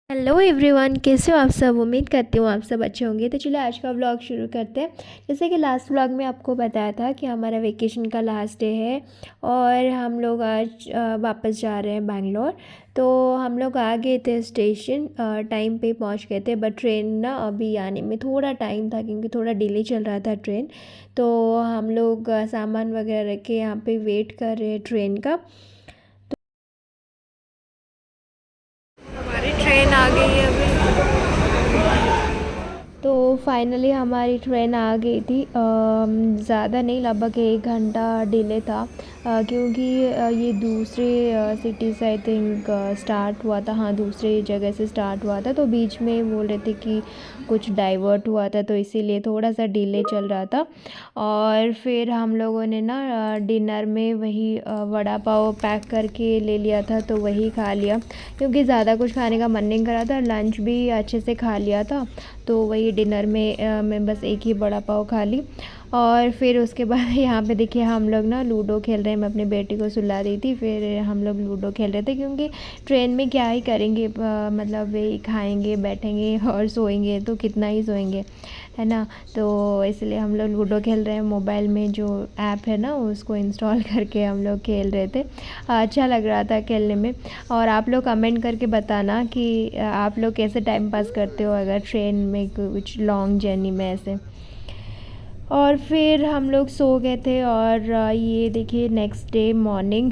Hello everyone, कैसे हो आप सब। उम्मीद करती हूँ आप सब अच्छे होंगे। तो चलिए आज का व्लॉग शुरू करते हैं। जैसे कि लास्ट व्लॉग में आपको बताया था कि हमारा वेकेशन का लास्ट डे है और हम लोग आज वापस जा रहे हैं बैंगलोर। तो हम लोग आ गए थे स्टेशन, टाइम पे पहुँच गए थे। बट ट्रेन ना अभी आने में थोड़ा टाइम था क्योंकि थोड़ा डिले चल रहा था ट्रेन। तो हम लोग सामान वगैरह रख के यहाँ पे वेट कर रहे हैं ट्रेन का। हमारी ट्रेन आ गई है अभी। तो फाइनली हमारी ट्रेन आ गई थी। ज़्यादा नहीं, लगभग 1 घंटा डिले था। क्योंकि ये दूसरे सिटी से आई थिंक स्टार्ट हुआ था। हाँ, दूसरे जगह से स्टार्ट हुआ था। तो बीच में बोल रहे थे कि कुछ डाइवर्ट हुआ था, तो इसीलिए थोड़ा सा डिले चल रहा था। और फिर हम लोगों ने ना डिनर में वही वड़ा पाव पैक करके ले लिया था, तो वही खा लिया क्योंकि ज़्यादा कुछ खाने का मन नहीं कर रहा था। लंच भी अच्छे से खा लिया था, तो वही डिनर में मैं बस एक ही बड़ा पाव खा ली। और फिर उसके बाद यहाँ पे देखिए हम लोग ना लूडो खेल रहे हैं। मैं अपने बेटी को सुला दी थी, फिर हम लोग लूडो खेल रहे थे क्योंकि ट्रेन में क्या ही करेंगे, मतलब वही खाएंगे बैठेंगे और सोएंगे, तो कितना ही सोएंगे, है ना। तो इसलिए हम लोग लूडो खेल रहे हैं। मोबाइल में जो ऐप है ना उसको इंस्टॉल करके हम लोग खेल रहे थे। अच्छा लग रहा था खेलने में। और आप लोग कमेंट करके बताना कि आप लोग कैसे टाइम पास करते हो अगर ट्रेन में कुछ लॉन्ग जर्नी में ऐसे। और फिर हम लोग सो गए थे। और ये देखिए नेक्स्ट डे मॉर्निंग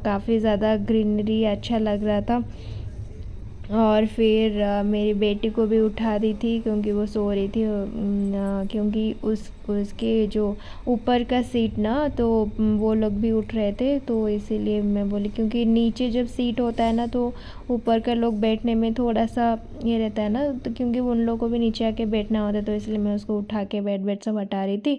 काफ़ी ज़्यादा ग्रीनरी अच्छा लग रहा था। और फिर मेरी बेटी को भी उठा दी थी क्योंकि वो सो रही थी। क्योंकि उसके जो ऊपर का सीट ना, तो वो लोग भी उठ रहे थे, तो इसीलिए मैं बोली क्योंकि नीचे जब सीट होता है ना तो ऊपर का लोग बैठने में थोड़ा सा ये रहता है ना, तो क्योंकि उन लोगों को भी नीचे आके बैठना होता है, तो इसलिए मैं उसको उठा के बेड सब हटा रही थी।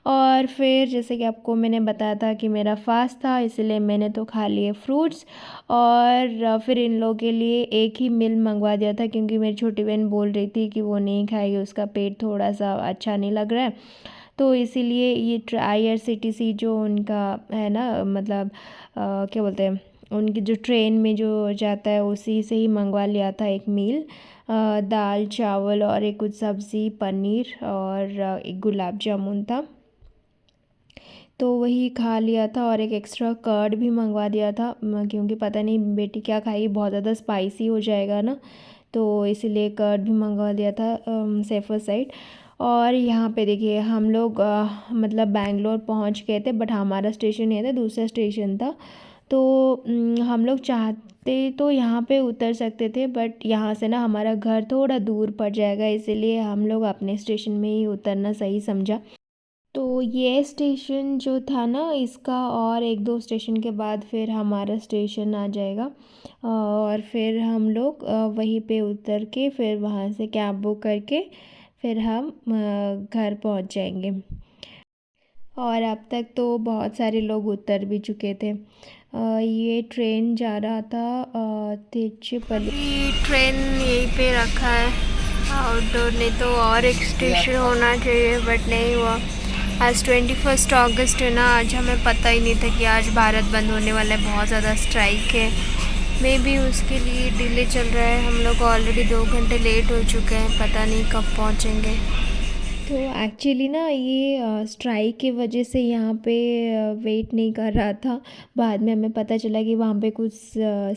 और फिर जैसे कि आपको मैंने बताया था कि मेरा फास्ट था, इसलिए मैंने तो खा लिए फ्रूट्स। और फिर इन लोगों के लिए एक ही मील मंगवा दिया था क्योंकि मेरी छोटी बहन बोल रही थी कि वो नहीं खाएगी, उसका पेट थोड़ा सा अच्छा नहीं लग रहा है। तो इसीलिए ये IRCTC जो उनका है ना, मतलब क्या बोलते हैं, उनकी जो ट्रेन में जो जाता है उसी से ही मंगवा लिया था एक मील। दाल चावल और एक कुछ सब्ज़ी पनीर और एक गुलाब जामुन था, तो वही खा लिया था। और एक एक्स्ट्रा कर्ड भी मंगवा दिया था क्योंकि पता नहीं बेटी क्या खाई, बहुत ज़्यादा स्पाइसी हो जाएगा ना, तो इसीलिए कर्ड भी मंगवा दिया था सेफर साइड। और यहाँ पे देखिए हम लोग मतलब बैंगलोर पहुँच गए थे, बट हमारा स्टेशन ये था, दूसरा स्टेशन था। तो हम लोग चाहते तो यहाँ पे उतर सकते थे, बट यहाँ से ना हमारा घर थोड़ा दूर पड़ जाएगा, इसीलिए हम लोग अपने स्टेशन में ही उतरना सही समझा। तो ये स्टेशन जो था ना इसका, और एक दो स्टेशन के बाद फिर हमारा स्टेशन आ जाएगा। और फिर हम लोग वहीं पे उतर के फिर वहाँ से कैब बुक करके फिर हम घर पहुँच जाएंगे। और अब तक तो बहुत सारे लोग उतर भी चुके थे। ये ट्रेन जा रहा था तिरुचिरापल्ली। अभी ट्रेन यहीं पे रखा है आउटडोर, नहीं तो और एक स्टेशन होना चाहिए बट नहीं हुआ। आज 21 अगस्त है ना, आज हमें पता ही नहीं था कि आज भारत बंद होने वाला है, बहुत ज़्यादा स्ट्राइक है। मे बी उसके लिए डिले चल रहा है। हम लोग ऑलरेडी 2 घंटे लेट हो चुके हैं, पता नहीं कब पहुँचेंगे। तो एक्चुअली ना ये स्ट्राइक की वजह से यहाँ पे वेट नहीं कर रहा था। बाद में हमें पता चला कि वहाँ पे कुछ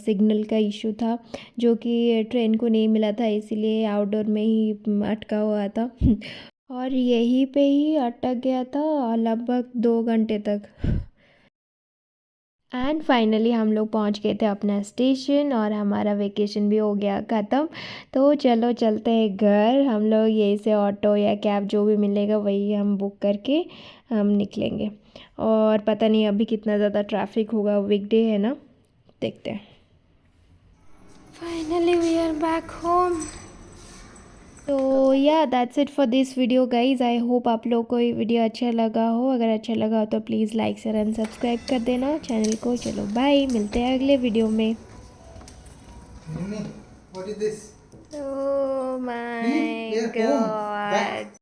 सिग्नल का इशू था जो कि ट्रेन को नहीं मिला था, इसीलिए आउटडोर में ही अटका हुआ था। और यहीं पे ही अटक गया था लगभग 2 घंटे तक। एंड फाइनली हम लोग पहुंच गए थे अपना स्टेशन और हमारा वेकेशन भी हो गया ख़त्म। तो चलो चलते हैं घर। हम लोग यहीं से ऑटो या कैब जो भी मिलेगा वही हम बुक करके हम निकलेंगे। और पता नहीं अभी कितना ज़्यादा ट्रैफिक होगा, वीकडे है ना, देखते हैं। Finally we are back home. तो yeah that's it for this video guys. I hope आप लोग को ये वीडियो अच्छा लगा हो। अगर अच्छा लगा हो तो please like share and subscribe कर देना चैनल को। चलो बाय, मिलते हैं अगले वीडियो में। Mimi, what is this? Oh We my are home. Back. god.